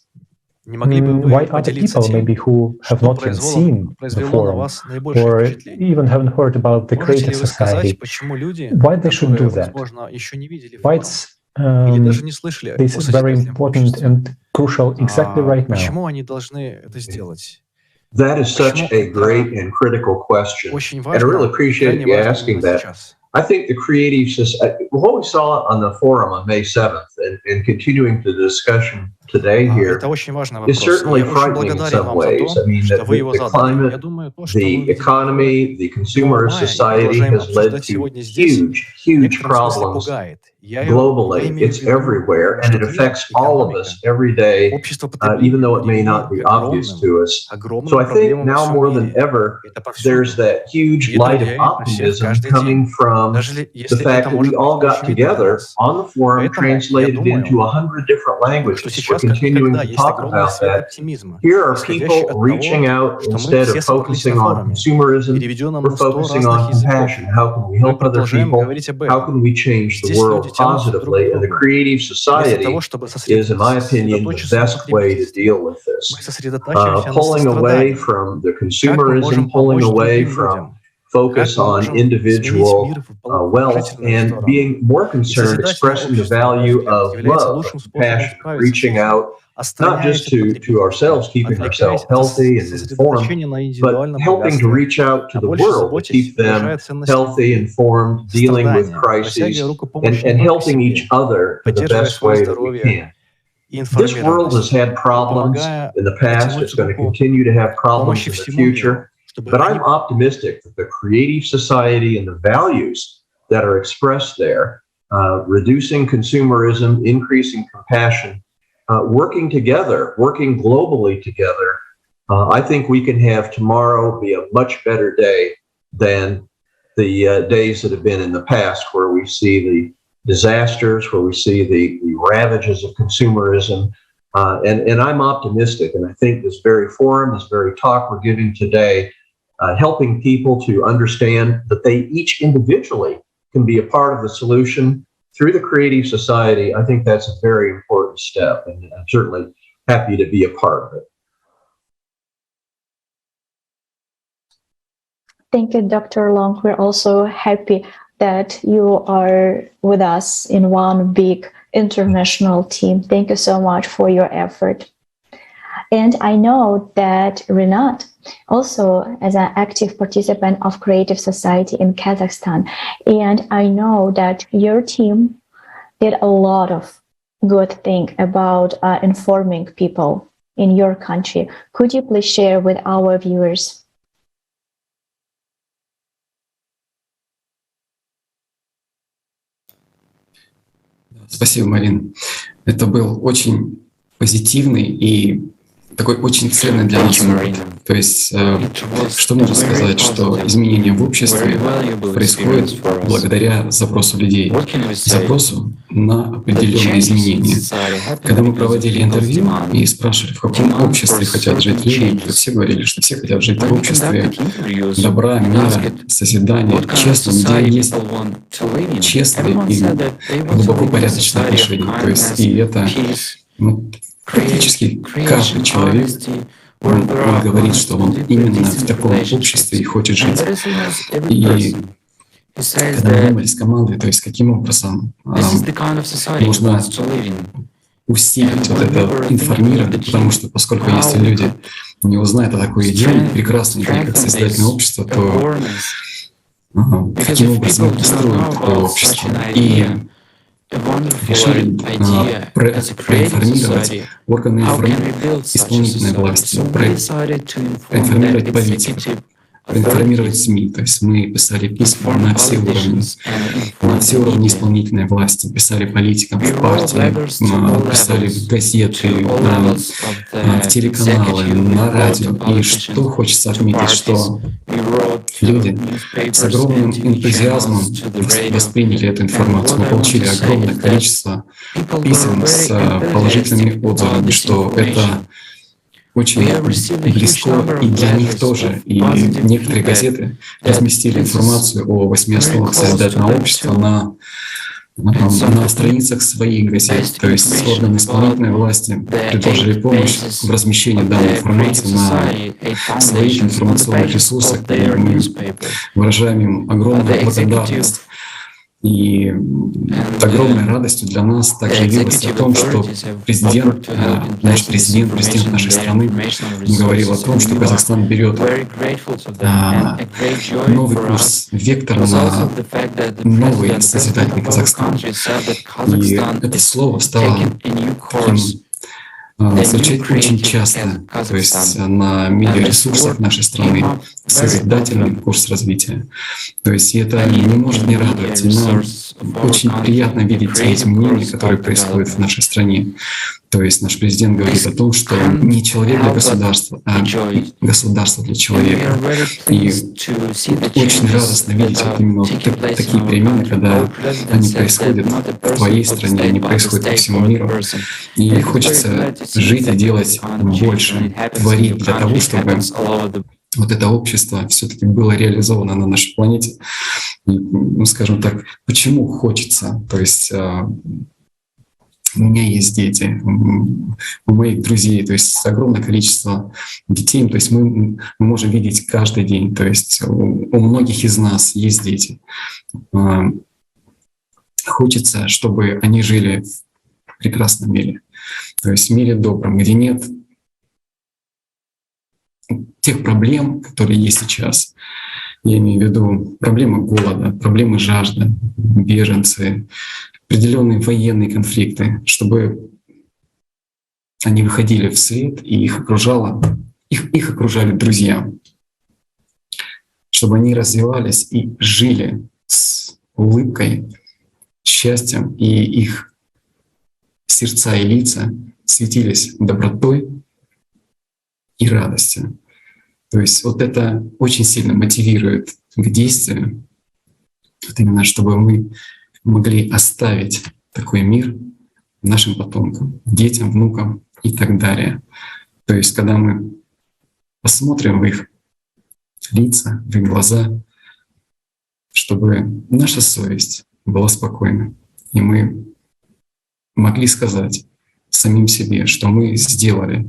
Не могли бы вы why other поделиться people тем, maybe who have что not yet seen the произвело на forum вас наибольшее or впечатление? even haven't heard about the Можете creative ли вы сказать, society, почему люди, why they should которые, do that? возможно, еще не видели Why форум, it's или даже не слышали this о is very созидательном important обществе, and crucial exactly right now? почему они должны это сделать? That is such Почему a это great and critical question. очень And I really важно, appreciate крайне you важно asking именно that. сейчас? I think the creative society, what we saw on the forum on May 7th and continuing the discussion today here Это очень важный is вопрос. certainly Я очень frightening in благодарен some вам за ways. I то, mean, что вы его the задали. climate, Я думаю, то, что мы the увидели economy, the 2 consumerist мая и society продолжаем has led обсуждать to сегодня здесь, в huge некотором смысле problems пугает. Я globally. имею в It's виду, everywhere, and что it климат, affects all of экономика, us every day, общество even though потребления it may not be obvious to us. огромным So I think проблемам во now всем more than мире. ever, Это повсюду. there's that huge И это light of влияет на всех optimism каждый coming день, from даже the если fact это that we может быть all не got очевидно для together нас. on the forum, Поэтому я translated into думаю, 100 different что languages, сейчас we're continuing to talk about that. Here are people reaching out instead of focusing on consumerism. We're focusing on compassion. How can we help other people? How can we change the world positively? And the creative society is, in my opinion, the best way to deal with this. Pulling away from the consumerism, pulling away from focus on individual wealth, and being more concerned expressing the value of love, compassion, reaching out not just to ourselves, keeping ourselves healthy and informed, but helping to reach out to the world to keep them healthy, informed, dealing with crises, and helping each other in the best way that we can. This world has had problems in the past. It's going to continue to have problems in the future. But I'm optimistic that the creative society and the values that are expressed there, reducing consumerism, increasing compassion, working together, working globally together, I think we can have tomorrow be a much better day than the days that have been in the past, where we see the disasters, where we see the ravages of consumerism. And I'm optimistic. And I think this very forum, this very talk we're giving today, helping people to understand that they each individually can be a part of the solution through the creative society, I think that's a very important step, and I'm certainly happy to be a part of it. Thank you, Dr. Long. We're also happy that you are with us in one big international team. Thank you so much for your effort. And I know that Rinat also as an active participant of Creative Society in Kazakhstan. And I know that your team did a lot of good thing about informing people in your country. Could you please share with our viewers? Спасибо, Марин. Это был очень позитивный и такой очень ценный для нас опыт. То есть, что можно сказать, что изменения в обществе происходят благодаря запросу людей, запросу на определенные изменения. Когда мы проводили интервью и спрашивали, в каком обществе хотят жить люди, то все говорили, что все хотят жить в обществе добра, мира, созидания, честного, где есть честные и глубоко порядочные отношения. То есть, и это практически каждый человек, он говорит, что он именно в таком обществе и хочет жить. И когда мы думали с командой, то есть каким образом нужно усилить вот это информирование, потому что поскольку если люди не узнают о такой идее, прекрасной идее, как созидательное общество, то каким образом построить такое общество? И решили проинформировать органы исполнительной власти, проинформировать политиков, проинформировать СМИ. То есть мы писали письма на все уровни исполнительной власти, писали политикам в партии, писали в газеты, в телеканалы, на радио. И что хочется отметить, что люди с огромным энтузиазмом восприняли эту информацию. Мы получили огромное количество писем с положительными отзывами, что это очень близко и для них тоже. И некоторые газеты разместили информацию о 8 основах созидательного общества на страницах своих газет. То есть органы исполнительной власти предложили помощь в размещении данной информации на своих информационных ресурсах. И мы выражаем им огромную благодарность. И огромной радостью для нас также явилось о том, что наш президент нашей страны говорил о том, что Казахстан берет новый курс, вектор на новый созидательный Казахстан. И это слово стало звучать очень часто, то есть на медиаресурсах нашей страны, созидательный курс развития. То есть это не может не радовать. И нам очень приятно видеть те изменения, которые происходят в нашей стране. То есть наш президент говорит о том, что не человек для государства, а государство для человека. И очень радостно видеть вот именно такие перемены, когда они происходят в твоей стране, они происходят по всему миру. И хочется жить и делать больше, творить для того, чтобы вот это общество все-таки было реализовано на нашей планете. И, ну, скажем так, почему хочется? То есть у меня есть дети, у моих друзей, то есть огромное количество детей, то есть мы можем видеть каждый день, то есть у многих из нас есть дети. Хочется, чтобы они жили в прекрасном мире, то есть в мире добром, где нет тех проблем, которые есть сейчас. Я имею в виду проблемы голода, проблемы жажды, беженцы, определенные военные конфликты, чтобы они выходили в свет и их окружали друзья, чтобы они развивались и жили с улыбкой, счастьем, и их сердца и лица светились добротой и радостью. То есть вот это очень сильно мотивирует к действию, вот именно чтобы мы могли оставить такой мир нашим потомкам, детям, внукам и так далее. То есть когда мы посмотрим в их лица, в их глаза, чтобы наша совесть была спокойна, и мы могли сказать самим себе, что мы сделали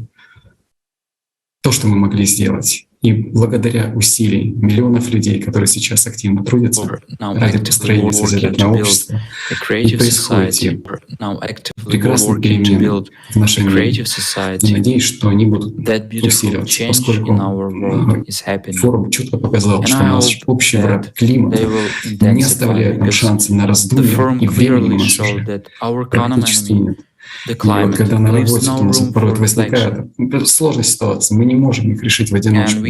то, что мы могли сделать. И благодаря усилиям миллионов людей, которые сейчас активно трудятся ради построения созидательного общества, и происходит прекрасные перемены в нашем мире. И надеюсь, что они будут усиливаться, поскольку форум четко показал, что наш общий враг климат не оставляет нам шанса на раздумье, и времени у нас уже практически нет. И вот когда на работе у нас порой возникает сложная ситуация, мы не можем их решить в одиночку.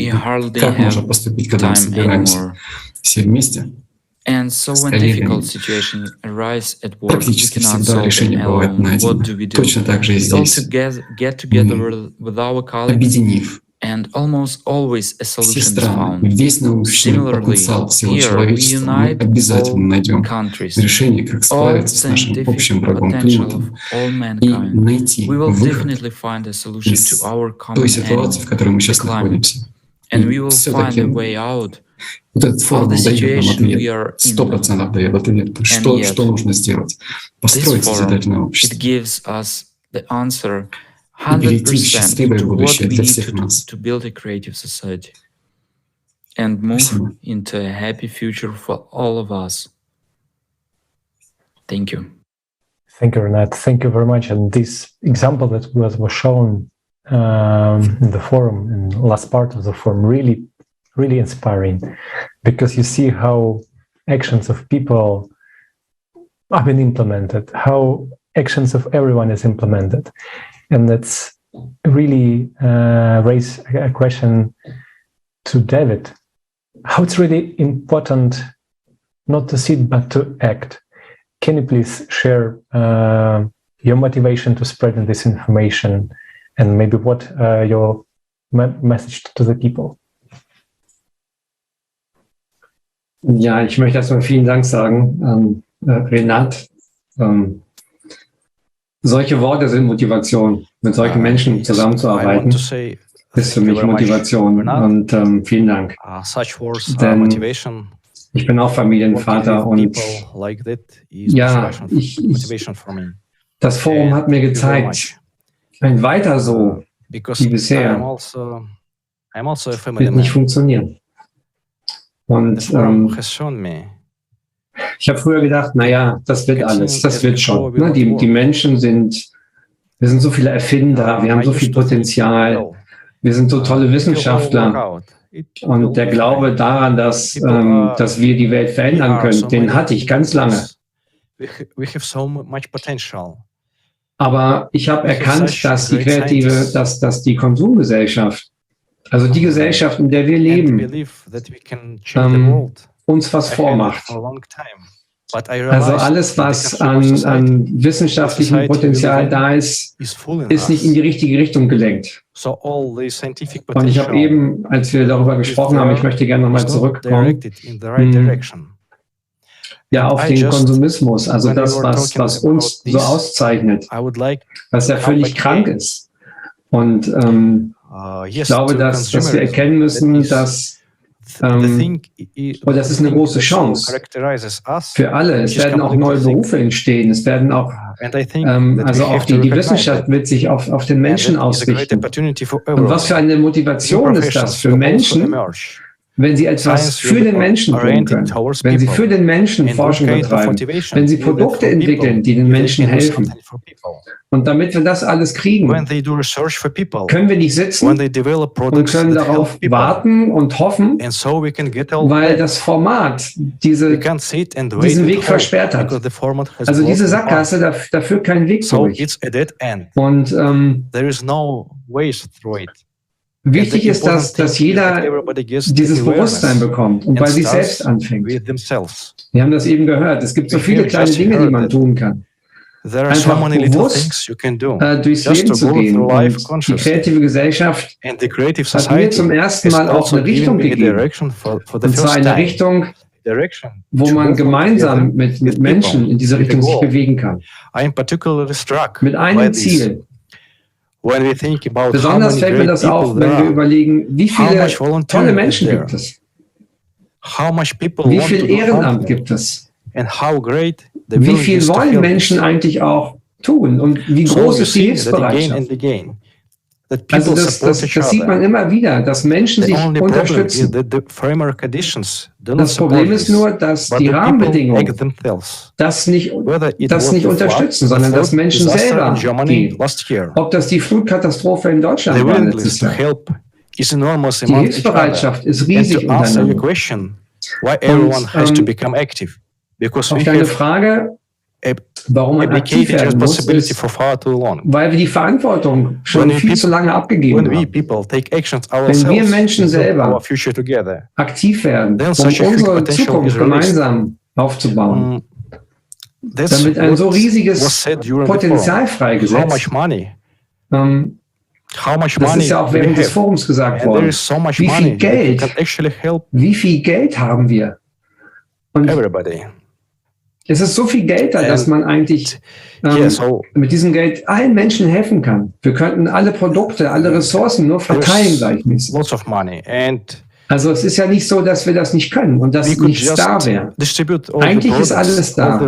Как можно поступить, когда мы собираемся все вместе? С коллегами? Практически всегда решение бывает найдено. Точно так же и здесь. Объединив все страны, весь научный потенциал всего человечества, мы обязательно найдем решение, как справиться с нашим общим врагом климатом и найти выход из той ситуации, в которой мы сейчас находимся. И все-таки вот этот форум дает нам ответ, 100% дает ответ, что нужно сделать. Построить созидательное общество. И перейти в счастливое будущее для всех нас. Спасибо. Thank you. Thank you, Rinat. Thank you very much. And this example that was shown in the forum, in the last part of the forum, really inspiring, because you see how actions of people have been implemented, how actions of everyone is implemented. And that's really raise a question to David. How it's really important not to sit but to act. Can you please share your motivation to spreading this information, and maybe what your message to the people? Ja, ich möchte erstmal vielen Dank sagen, Rinat. Solche Worte sind Motivation. Mit solchen Menschen zusammenzuarbeiten, ist für mich Motivation. Und vielen Dank. Denn ich bin auch Familienvater und ja, das Forum hat mir gezeigt, ein Weiter so wie bisher wird nicht funktionieren. Und ich habe früher gedacht, naja, das wird alles, das wird schon. Ne? Die Menschen wir sind so viele Erfinder, wir haben so viel Potenzial, wir sind so tolle Wissenschaftler. Und der Glaube daran, dass wir die Welt verändern können, den hatte ich ganz lange. Aber ich habe erkannt, dass die Konsumgesellschaft, also die Gesellschaft, in der wir leben, uns was vormacht. Also alles, was an wissenschaftlichem Potenzial da ist, ist nicht in die richtige Richtung gelenkt. Und ich habe eben, als wir darüber gesprochen haben, ich möchte gerne nochmal zurückkommen, ja, auf den Konsumismus, also das, was uns so auszeichnet, was ja völlig krank ist. Und ich glaube, dass wir erkennen müssen, dass und das ist eine große Chance für alle. Es werden auch neue Berufe entstehen. Es werden auch, also auch die Wissenschaft wird sich auf den Menschen ausrichten. Und was für eine Motivation ist das für Menschen, wenn sie etwas für den Menschen tun können, wenn sie für den Menschen Forschung betreiben, wenn sie Produkte entwickeln, die den Menschen helfen. Und damit wir das alles kriegen, können wir nicht sitzen und können darauf warten und hoffen, weil das Format diesen Weg versperrt hat. Also diese Sackgasse, da führt kein Weg durch. Und wichtig ist, dass jeder dieses Bewusstsein bekommt und bei sich selbst anfängt. Wir haben das eben gehört. Es gibt so viele kleine Dinge, die man tun kann. Einfach bewusst durchs Leben zu gehen. Und die kreative Gesellschaft hat mir zum ersten Mal auch eine Richtung gegeben. Und zwar eine Richtung, wo man gemeinsam mit Menschen in diese Richtung sich bewegen kann. Mit einem Ziel. Besonders fällt mir das auf, wenn wir überlegen, wie viele tolle Menschen gibt es? Wie viel Ehrenamt gibt es? Wie viel wollen Menschen eigentlich auch tun? Und wie groß ist die Hilfsbereitschaft? Also das sieht man immer wieder, dass Menschen sich unterstützen. Das Problem ist nur, dass die Rahmenbedingungen das nicht unterstützen, sondern dass Menschen selber gehen. Ob das die Flutkatastrophe in Deutschland war letztes Jahr. Die Hilfsbereitschaft ist riesig untereinander. Und auf deine Frage, warum man aktiv werden muss, ist, weil wir die Verantwortung schon viel zu lange abgegeben haben. Wenn wir Menschen selber aktiv werden, um unsere Zukunft gemeinsam aufzubauen, dann wird ein so riesiges Potenzial freigesetzt. Das ist ja auch während des Forums gesagt worden. Wie viel Geld haben wir? Und es ist so viel Geld da, dass man eigentlich mit diesem Geld allen Menschen helfen kann. Wir könnten alle Produkte, alle Ressourcen nur verteilen gleichmäßig. Also es ist ja nicht so, dass wir das nicht können und dass nichts da wäre. Eigentlich ist alles da.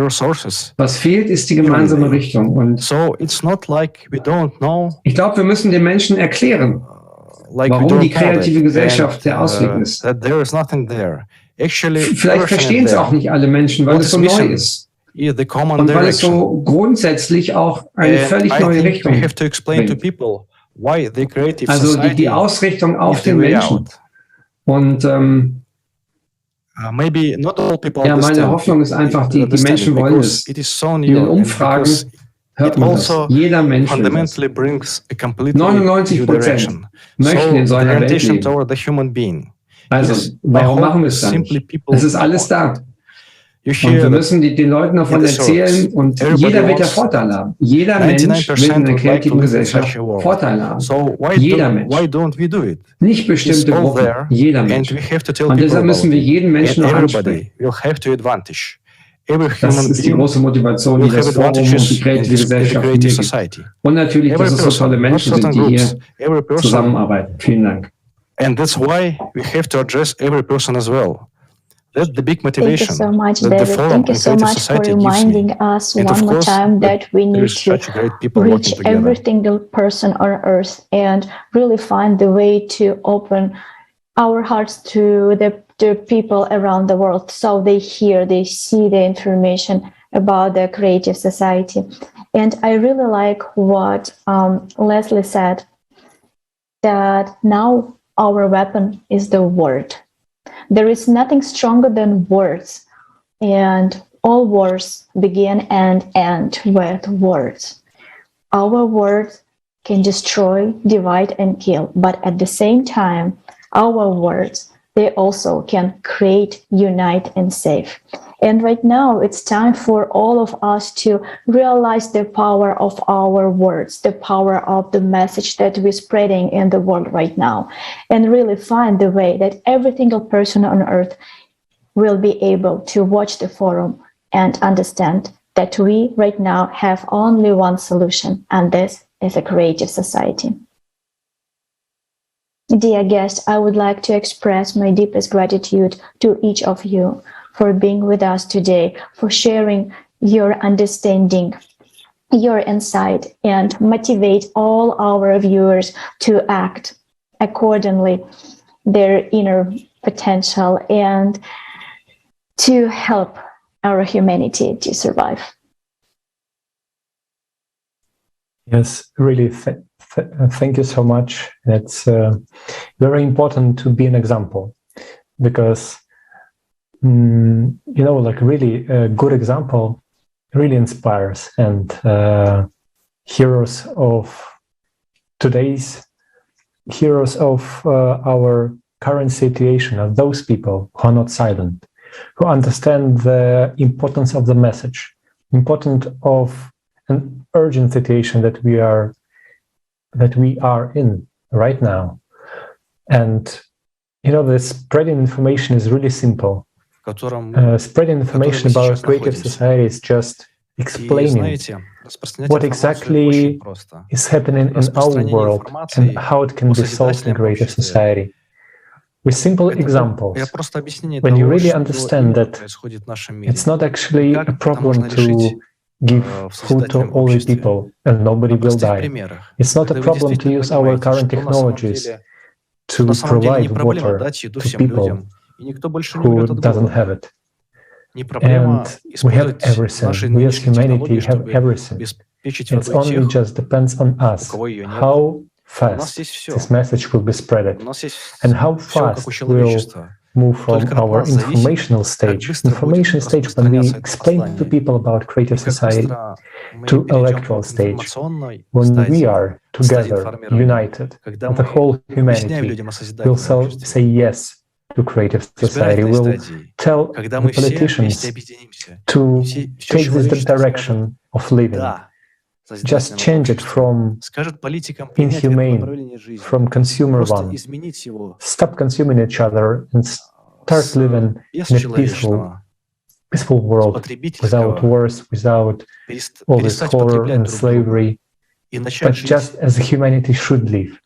Was fehlt, ist die gemeinsame Richtung. Und ich glaube, wir müssen den Menschen erklären, warum die kreative Gesellschaft der Ausweg ist. Vielleicht verstehen es auch nicht alle Menschen, weil es so neu ist. Und weil es so grundsätzlich auch eine völlig neue Richtung bringt. Also die Ausrichtung auf den Menschen. Und ja, meine Hoffnung ist einfach, die Menschen wollen es. In den Umfragen hört man das. Jeder Mensch will das. 99% möchten in so einer Welt leben. Also, warum machen wir es dann nicht? Es ist alles da. Und wir müssen den Leuten davon erzählen und jeder wird ja Vorteile haben. Jeder Mensch will in einer kreativen Gesellschaft Vorteile haben. Jeder Mensch. Nicht bestimmte Gruppen, jeder Mensch. Und deshalb müssen wir jeden Menschen noch ansprechen. Das ist die große Motivation, die das Forum und die kreative Gesellschaft mir gibt. Und natürlich, dass es so tolle Menschen sind, die hier zusammenarbeiten. Vielen Dank. And that's why we have to address every person as well. That's the big motivation. Thank you so much, David. Thank you so much for reminding us one more time that we need to reach every single person on earth and really find the way to open our hearts to the people around the world so they hear, they see the information about the creative society. And I really like what Leslie said, that now our weapon is the word. There is nothing stronger than words, and all wars begin and end with words. Our words can destroy, divide, and kill, but at the same time, our words they also can create, unite, and save. And right now, it's time for all of us to realize the power of our words, the power of the message that we're spreading in the world right now, and really find the way that every single person on earth will be able to watch the forum and understand that we right now have only one solution, and this is a creative society. Dear guests, I would like to express my deepest gratitude to each of you for being with us today, for sharing your understanding, your insight, and motivate all our viewers to act accordingly, their inner potential, and to help our humanity to survive. Yes, really, thank you so much. It's very important to be an example, because, like really a good example really inspires, and heroes of our current situation are those people who are not silent, who understand the importance of the message, importance of an urgent situation that we are in right now. And the spreading information is really simple. Spreading information about creative society is just explaining what exactly is happening in our world and how it can be solved in creative society. With simple examples, when you really understand that it's not actually a problem to give food to all the people and nobody will die. It's not a problem to use our current technologies to provide water to people who doesn't have it. And we have everything. We as humanity have everything. It only just depends on us how fast this message will be spread and how fast we'll move from our informational stage when we explain to people about creative society, to electoral stage, when we are together, united, the whole humanity will say yes to creative society. We'll tell the politicians to take this direction of living. Just change it from inhumane, from consumer one. Stop consuming each other and start living in a peaceful world, without wars, without all this horror and slavery, but just as humanity should live.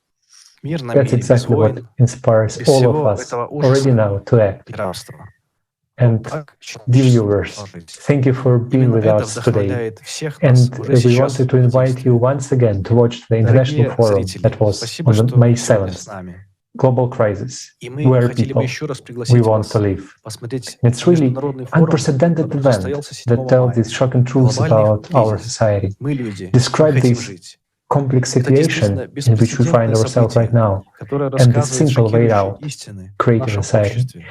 That's exactly what inspires all of us already now to act. And dear viewers, thank you for being with us today. And we wanted to invite you once again to watch the international forum that was on May 7th, Global Crisis, where people we want to live. It's really unprecedented event that tells these shocking truths about our society, describe this complex situation in which we find ourselves right now, and the simple way out, creative society.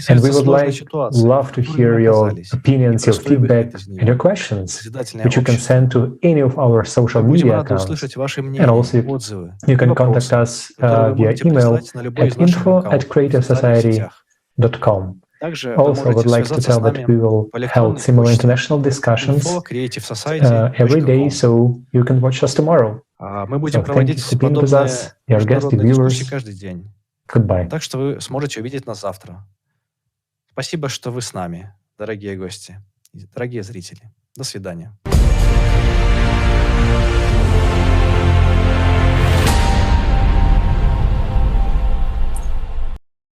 And we would love to hear your opinions, your feedback, and your questions, which you can send to any of our social media accounts. And also, you can contact us via email at info@creativesociety.com. Also, I would like to tell that we will hold similar international discussions every day, so you can watch us tomorrow. So thank you for being with us, dear guests, dear viewers. Goodbye. Так что вы сможете увидеть нас завтра. Спасибо, что вы с нами, дорогие гости, дорогие зрители. До свидания.